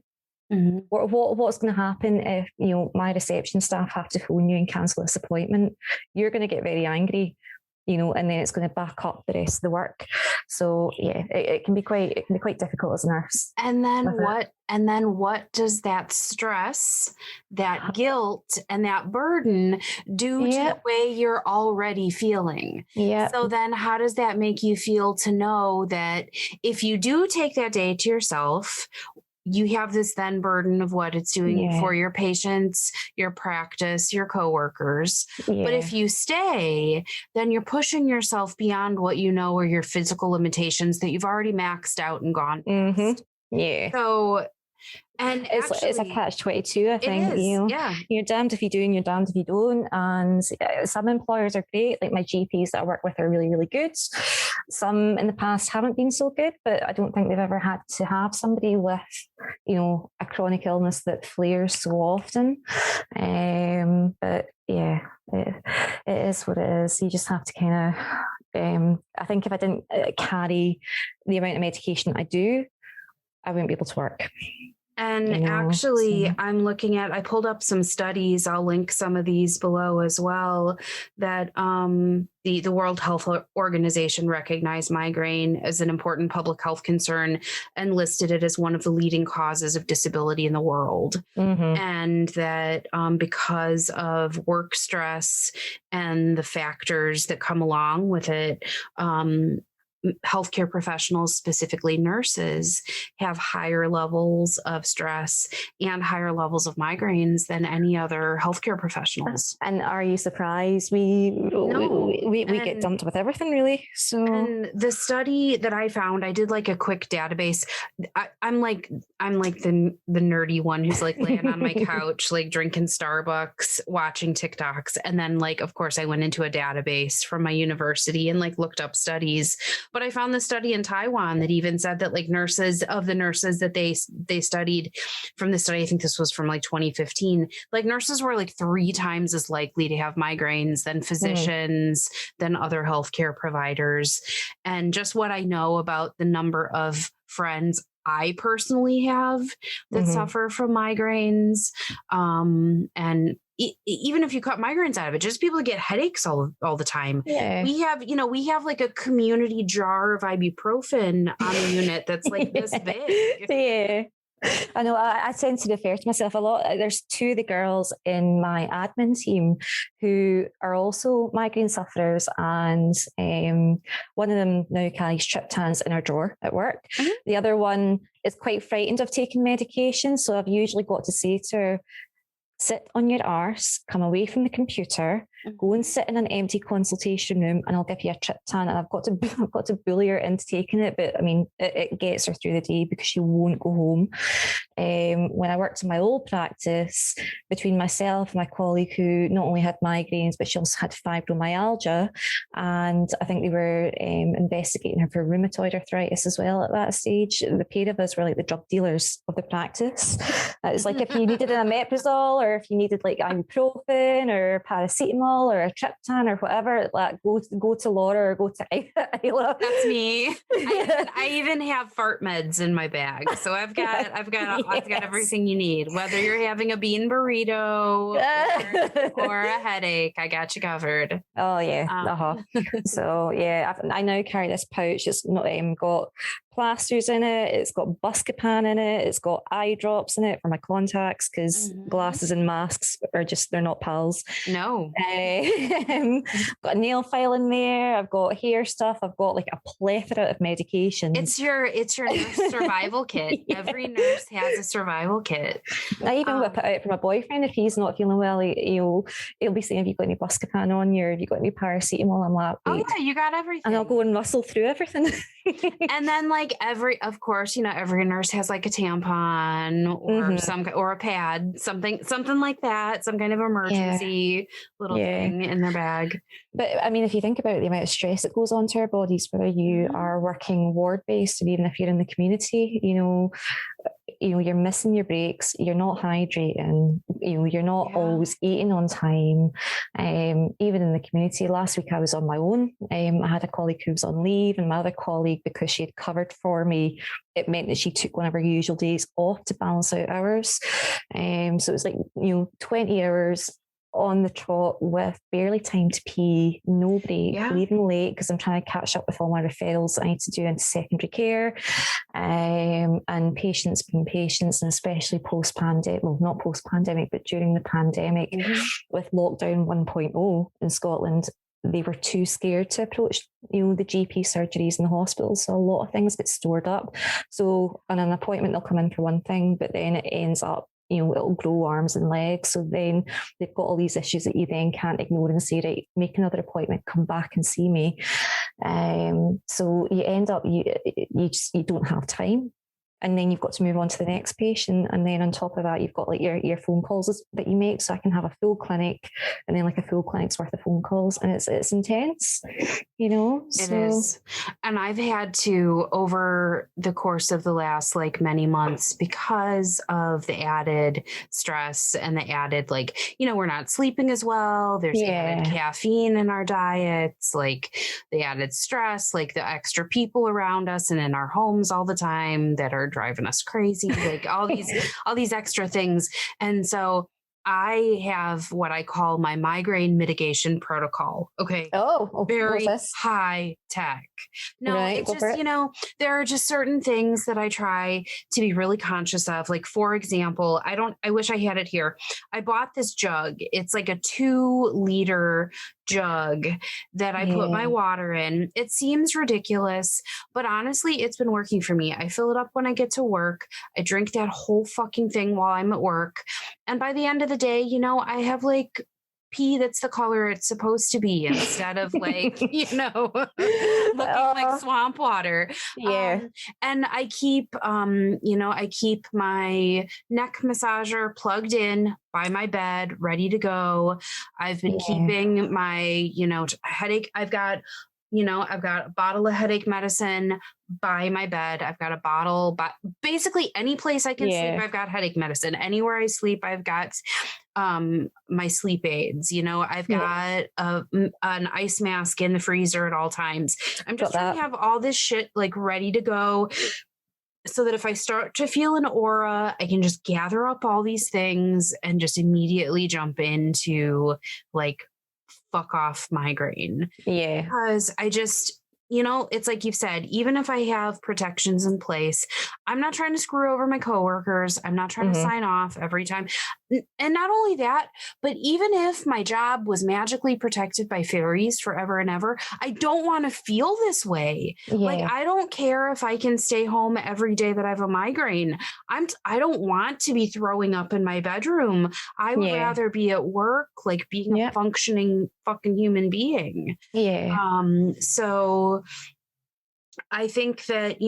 What's going to happen if my reception staff have to phone you and cancel this appointment? You're going to get very angry. and then it's going to back up the rest of the work. So yeah, it can be quite difficult as a nurse. And then what does that stress, that guilt, and that burden do to the way you're already feeling? Yeah. So then how does that make you feel to know that if you do take that day to yourself, you have this then burden of what it's doing for your patients, your practice, your coworkers. Yeah. But if you stay, then you're pushing yourself beyond what you know are your physical limitations that you've already maxed out and gone past. Mm-hmm. Yeah. So, and it's a catch-22, I think. You're damned if you do and you're damned if you don't. And some employers are great, like my GPs that I work with are really, really good. Some in the past haven't been so good, but I don't think they've ever had to have somebody with, a chronic illness that flares so often. But yeah, it is what it is. You just have to kind of, I think if I didn't carry the amount of medication I do, I wouldn't be able to work. And actually, I pulled up some studies. I'll link some of these below as well, that the World Health Organization recognized migraine as an important public health concern and listed it as one of the leading causes of disability in the world. Mm-hmm. And that because of work stress and the factors that come along with it, healthcare professionals, specifically nurses, have higher levels of stress and higher levels of migraines than any other healthcare professionals. And are you surprised? We get dumped with everything, really. So, and the study that I found, I did like a quick database. I'm like the nerdy one who's like laying on my couch, like drinking Starbucks, watching TikToks, and then of course I went into a database from my university and looked up studies. But I found the study in Taiwan that even said that nurses that they studied from the study, I think this was from 2015, nurses were 3 times as likely to have migraines than physicians, than other healthcare providers. And just what I know about the number of friends I personally have that suffer from migraines, and even if you cut migraines out of it, just people get headaches all the time. Yeah. We have a community jar of ibuprofen on the unit that's this big. Yeah. I know I tend to refer to myself a lot. There's 2 of the girls in my admin team who are also migraine sufferers, and one of them now carries triptans in her drawer at work. Mm-hmm. The other one is quite frightened of taking medication, so I've usually got to say to her, sit on your arse, come away from the computer, go and sit in an empty consultation room, and I'll give you a triptan. And I've got to bully her into taking it, but I mean, it gets her through the day because she won't go home. When I worked in my old practice, between myself and my colleague who not only had migraines, but she also had fibromyalgia, and I think they were investigating her for rheumatoid arthritis as well at that stage. The pair of us were like the drug dealers of the practice. It's like if you needed an omeprazole, or if you needed ibuprofen or paracetamol or a triptan or whatever, go to Laura or go to Isla. That's me. I even have fart meds in my bag, so I've got everything you need. Whether you're having a bean burrito or a headache, I got you covered. Oh yeah, So yeah, I now carry this pouch. It's not got plasters in it. It's got Buscopan in it. It's got eye drops in it for my contacts, because glasses and masks they're not pals. No. Got a nail file in there. I've got hair stuff. I've got a plethora of medication. It's your nurse survival kit. Yeah. Every nurse has a survival kit. I even whip it out for my boyfriend if he's not feeling well. He'll be saying, "Have you got any Buscopan on you? Have you got any paracetamol?" I'm like, "Oh yeah, you got everything." And I'll go and muscle through everything. And then every nurse has a tampon or a pad, something like that, some kind of emergency little thing in their bag. But I mean, if you think about the amount of stress that goes on to our bodies, whether you are working ward based or even if you're in the community, you're missing your breaks, you're not hydrating, you're not always eating on time. Even in the community, last week I was on my own. I had a colleague who was on leave, and my other colleague, because she had covered for me, it meant that she took one of her usual days off to balance out hours. So it was 20 hours on the trot with barely time to pee, no break, leaving late because I'm trying to catch up with all my referrals I need to do into secondary care, and patients being patients, and especially post-pandemic, well, not post-pandemic, but during the pandemic, with lockdown 1.0 in Scotland, they were too scared to approach, the GP surgeries in the hospitals. So a lot of things get stored up. So on an appointment, they'll come in for one thing, but then it ends up, it'll grow arms and legs. So then they've got all these issues that you then can't ignore and say, right, make another appointment, come back and see me. So you end up, you don't have time. And then you've got to move on to the next patient. And then on top of that, you've got like your phone calls that you make. So I can have a full clinic and then like a full clinic's worth of phone calls. And it's intense, It is. And I've had to, over the course of the last like many months, because of the added stress and the added, like, we're not sleeping as well. There's added caffeine in our diets, like the added stress, like the extra people around us and in our homes all the time that are driving us crazy, like all these extra things. And so I have what I call my migraine mitigation protocol. Okay. Oh, very high tech. No, right, it's just, there are just certain things that I try to be really conscious of. Like, for example, I wish I had it here. I bought this jug. It's like a 2-liter jug that I put my water in. It seems ridiculous, but honestly, it's been working for me. I fill it up when I get to work. I drink that whole fucking thing while I'm at work. And by the end of the day, I have like pee that's the color it's supposed to be instead of like, looking like swamp water. Yeah. And I keep, I keep my neck massager plugged in by my bed, ready to go. I've been keeping my, headache. I've got a bottle of headache medicine by my bed. I've got a bottle, but basically any place I can sleep, I've got headache medicine. Anywhere I sleep, I've got my sleep aids. I've got an ice mask in the freezer at all times. I'm just trying to have all this shit like ready to go, so that if I start to feel an aura, I can just gather up all these things and just immediately jump into like fuck off migraine. Yeah. Because I just, it's like you've said, even if I have protections in place, I'm not trying to screw over my coworkers. I'm not trying to sign off every time. And not only that, but even if my job was magically protected by fairies forever and ever, I don't want to feel this way. Yeah. Like, I don't care if I can stay home every day that I have a migraine. I don't want to be throwing up in my bedroom. I would rather be at work, like being a functioning fucking human being. Yeah. So I think that,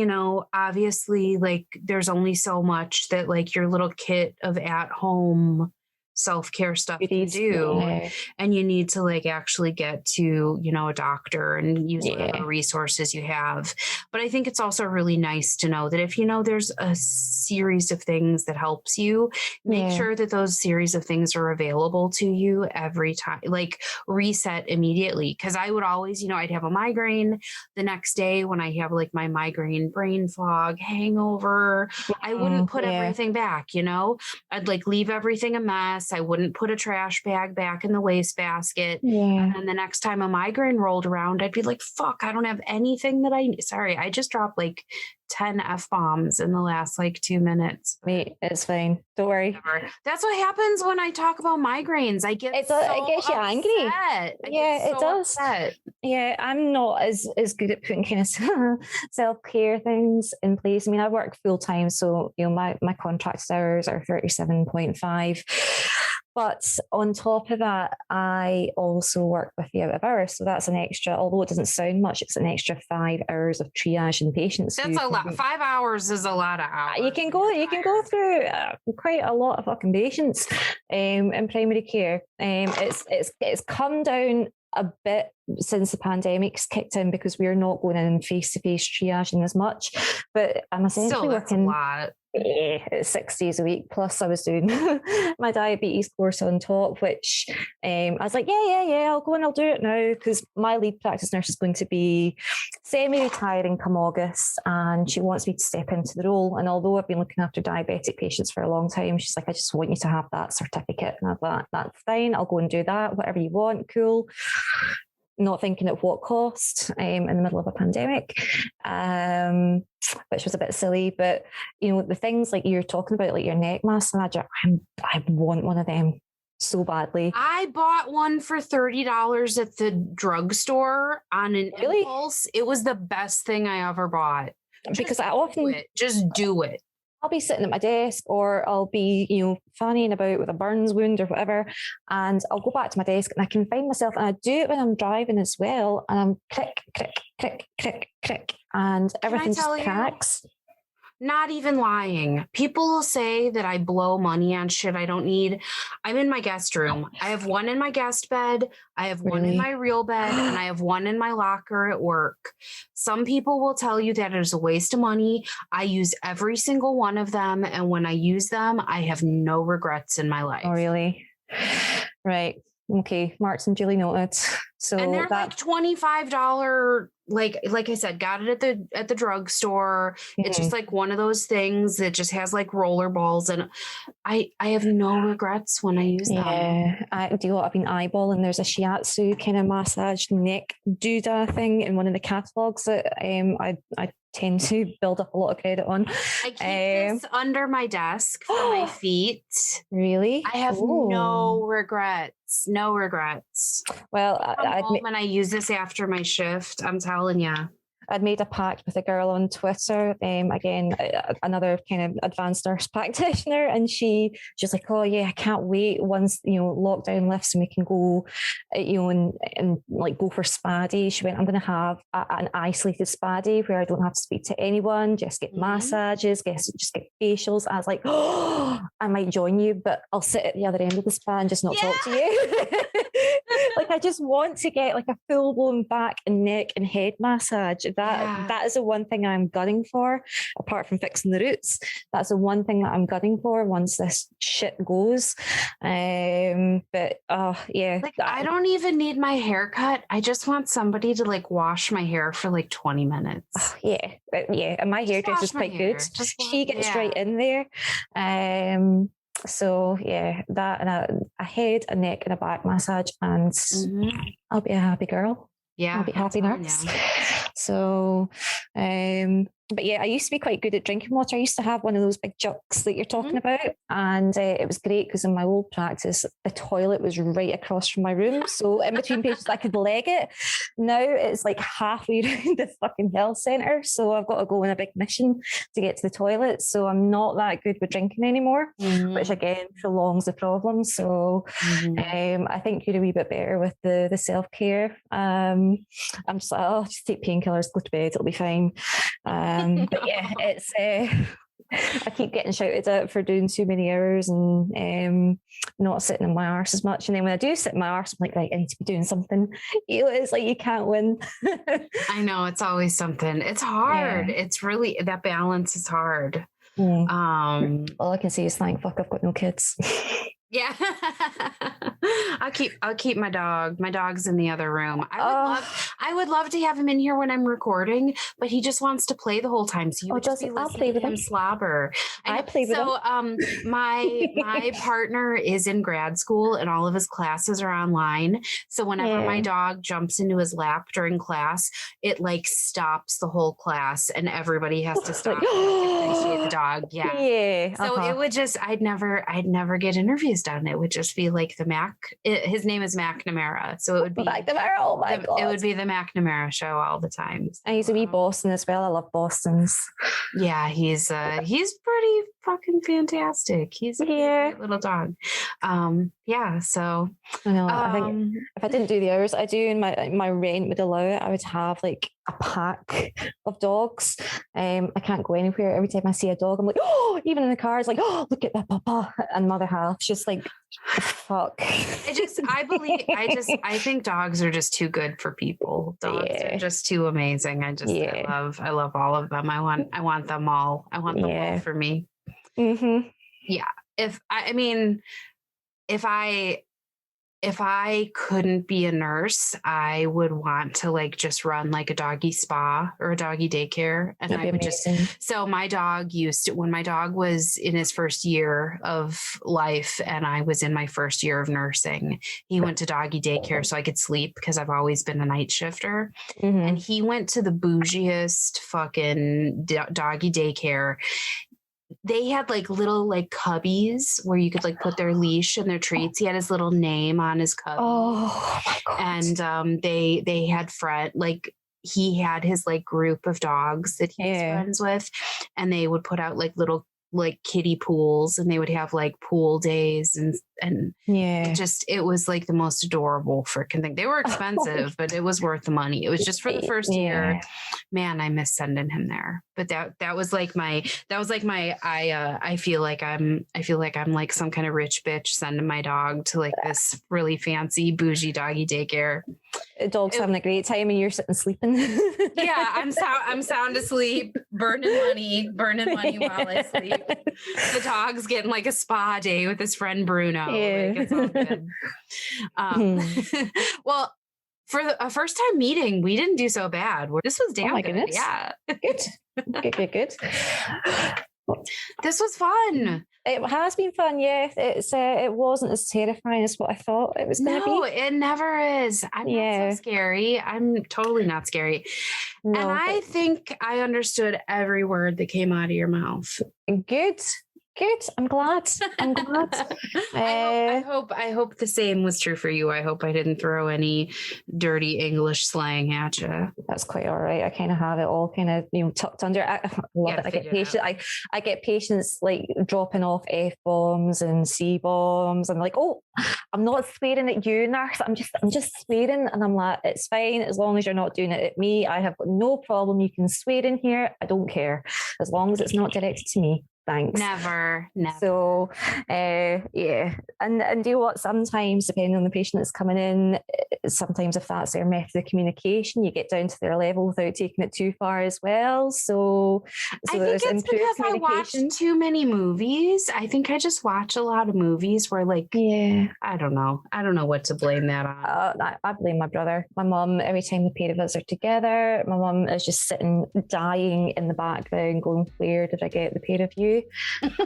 obviously, like, there's only so much that like your little kit of at home self-care stuff can do, and you need to like actually get to a doctor and use whatever resources you have. But I think it's also really nice to know that if there's a series of things that helps you, make sure that those series of things are available to you every time. Like, reset immediately, because I would always I'd have a migraine the next day when I have like my migraine brain fog hangover. I wouldn't put everything back. I'd like leave everything a mess. I wouldn't put a trash bag back in the wastebasket. And then the next time a migraine rolled around, I'd be like, fuck, I don't have anything that sorry, I just dropped like 10 F-bombs in the last like 2 minutes. Wait, it's fine. Don't worry. That's what happens when I talk about migraines. I get it gets you angry. It does. Upset. Yeah, I'm not as good at putting kind of self-care things in place. I mean, I work full time, so my contracted hours are 37.5. But on top of that, I also work with the out of hours. So that's an extra, although it doesn't sound much, it's an extra 5 hours of triaging patients. That's a lot. 5 hours is a lot of hours. You can go through quite a lot of fucking patients in primary care. It's come down a bit since the pandemic's kicked in, because we're not going in face-to-face triaging as much. But I'm essentially working. A lot. It's 6 days a week. Plus I was doing my diabetes course on top, which I was like, yeah, I'll go and I'll do it now, because my lead practice nurse is going to be semi-retiring come August, and she wants me to step into the role. And although I've been looking after diabetic patients for a long time, she's like, I just want you to have that certificate. And I thought, that's fine, I'll go and do that, whatever you want, cool. Not thinking at what cost in the middle of a pandemic, which was a bit silly. But, the things like you're talking about, like your neck massager, I want one of them so badly. I bought one for $30 at the drugstore on an impulse. It was the best thing I ever bought. Because I often just do it. I'll be sitting at my desk, or I'll be, fannying about with a burns wound or whatever, and I'll go back to my desk and I can find myself, and I do it when I'm driving as well, and I'm click, click, click, click, click, and everything just cracks. Not even lying. People will say that I blow money on shit I don't need. I'm in my guest room. I have one in my guest bed. I have one in my real bed, and I have one in my locker at work. Some people will tell you that it is a waste of money. I use every single one of them. And when I use them, I have no regrets in my life. Oh, really? Right. Okay. Marked and duly noted. So and they're like $25, like I said, got it at the drugstore. Mm-hmm. It's just like one of those things that just has like roller balls, and I have no regrets when I use them. Yeah, I do. I've been eyeballing. There's a shiatsu kind of massage neck doodah thing in one of the catalogs that I tend to build up a lot of credit on. I keep this under my desk for my feet. Really? I have no regrets. No regrets. Well, when I use this after my shift, I'm telling you. I'd made a pact with a girl on Twitter, again, another kind of advanced nurse practitioner, and she's like, oh yeah, I can't wait once, lockdown lifts and we can go, and like go for spa day. She went, I'm going to have an isolated spa day where I don't have to speak to anyone, just get massages, just get facials. I was like, oh, I might join you, but I'll sit at the other end of the spa and just not talk to you. Like, I just want to get like a full blown back and neck and head massage. That is the one thing I'm gunning for, apart from fixing the roots. That's the one thing that I'm gunning for once this shit goes. But yeah. Like, I don't even need my hair cut. I just want somebody to like wash my hair for like 20 minutes. Yeah. And my hairdresser is quite good. She gets right in there. So yeah, that and a head, a neck, and a back massage, and I'll be a happy girl. Yeah, I'll be a happy nurse. So, but yeah, I used to be quite good at drinking water. I used to have one of those big jugs that you're talking about, and it was great because in my old practice, the toilet was right across from my room. So in between patients, I could leg it. Now it's like halfway around the fucking health centre. So I've got to go on a big mission to get to the toilet. So I'm not that good with drinking anymore, which again prolongs the problem. So I think you're a wee bit better with the self-care. I'm just like, I'll just take painkillers, go to bed, it'll be fine. But yeah, it's I keep getting shouted at for doing too many hours and not sitting in my arse as much. And then when I do sit in my arse, I'm like, right, I need to be doing something. It's like you can't win. I know, it's always something. It's hard. Yeah. It's really, that balance is hard. All I can say is thank fuck I've got no kids. Yeah. I'll keep my dog. My dog's in the other room. I would love to have him in here when I'm recording, but he just wants to play the whole time. So you would just be listening to him slobber. I play with him. My partner is in grad school and all of his classes are online. So whenever my dog jumps into his lap during class, it like stops the whole class and everybody has to stop and appreciate the dog. Yeah. Yeah. So it would just, I'd never get interviews done. It would just be like the his name is McNamara, so it would be McNamara. Oh my god, it would be the McNamara show all the time. And he's a wee Boston as well. I love Bostons. Yeah, he's pretty fucking fantastic. He's a great little dog. So I know. I think if I didn't do the hours I do and my rent would allow it, I would have like a pack of dogs. I can't go anywhere. Every time I see a dog, I'm like, oh, even in the car, it's like, oh, look at that papa. And mother half just like, fuck. I think dogs are just too good for people. Dogs are just too amazing. I love all of them. I want them all. I want them all for me. Mm-hmm. Yeah. If I couldn't be a nurse, I would want to like just run like a doggy spa or a doggy daycare. And I would so my dog when my dog was in his first year of life and I was in my first year of nursing, he went to doggy daycare so I could sleep because I've always been a night shifter. Mm-hmm. And he went to the bougiest fucking doggy daycare. They had like little like cubbies where you could like put their leash and their treats. He had his little name on his cubby. Oh my God. And they had he had his like group of dogs that he was friends with, and they would put out like little like kiddie pools, and they would have like pool days and it was like the most adorable freaking thing. They were expensive, but it was worth the money. It was just for the first year. Man, I miss sending him there. But that was like my I feel like I'm like some kind of rich bitch sending my dog to like this really fancy bougie doggy daycare. The dog's having a great time and you're sitting sleeping. Yeah, I'm sound asleep, burning money while I sleep. The dog's getting like a spa day with his friend Bruno. Yeah. Like, it's all good. Well, for a first time meeting, we didn't do so bad. This was damn good. Goodness. Yeah. Good. This was fun. It has been fun, yeah. It wasn't as terrifying as what I thought it was going to be. No, it never is. I'm not so scary. I'm totally not scary. No, and I think I understood every word that came out of your mouth. Good. I'm glad. I hope the same was true for you. I hope I didn't throw any dirty English slang at you. That's quite all right. I kind of have it all kind of, tucked under. I love it. I get patients like dropping off F-bombs and C-bombs. I'm like, oh, I'm not swearing at you, nurse. I'm just swearing. And I'm like, it's fine as long as you're not doing it at me. I have no problem. You can swear in here. I don't care. As long as it's not directed to me. Thanks. Never. So, and do you know what? Sometimes, depending on the patient that's coming in, sometimes if that's their method of communication, you get down to their level without taking it too far as well. So I think it's because I watched too many movies. I think I just watch a lot of movies where I don't know what to blame that on. I blame my brother. My mum, every time the pair of us are together, my mum is just sitting dying in the background going, where did I get the pair of you?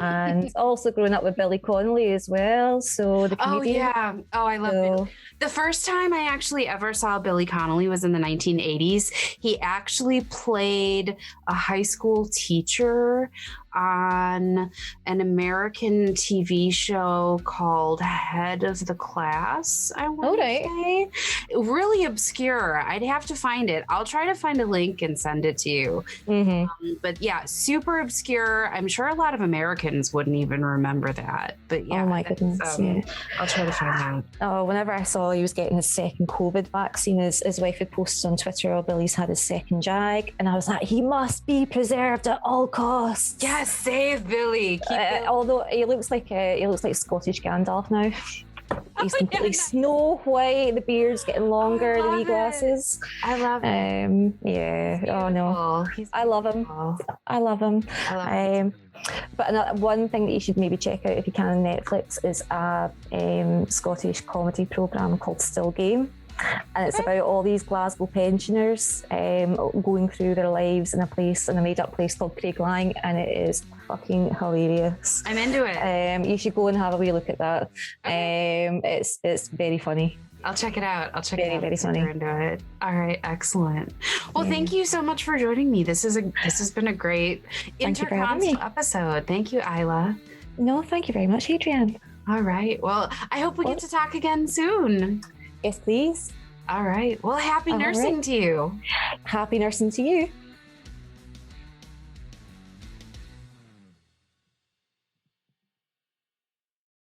And also growing up with Billy Connolly as well. So the comedian. I love it. The first time I actually ever saw Billy Connolly was in the 1980s. He actually played a high school teacher on an American TV show called Head of the Class, I want to say. Really obscure. I'd have to find it. I'll try to find a link and send it to you. Mm-hmm. But yeah, super obscure. I'm sure a lot of Americans wouldn't even remember that. But yeah. Oh my goodness. I'll try to find out. Oh, whenever I saw he was getting his second COVID vaccine, his wife had posted on Twitter, Billy's had his second jag. And I was like, he must be preserved at all costs. Yes, save Billy. Although he looks like Scottish Gandalf now. He's completely Snow White. The beard's getting longer. The wee glasses. I love him. Oh no, I love him. I love him. But one thing that you should maybe check out if you can on Netflix is a Scottish comedy programme called Still Game. And it's about all these Glasgow pensioners going through their lives in a made-up place called Craiglang, and it is fucking hilarious. I'm into it. You should go and have a wee look at that. It's very funny. I'll check it out. Very funny. Into it. All right, excellent. Well, thank you so much for joining me. This has been a great interconstant episode. Thank you, Isla. No, thank you very much, Adrianne. All right. Well, I hope we get to talk again soon. Yes, please. All right. Well, happy nursing to you. Happy nursing to you.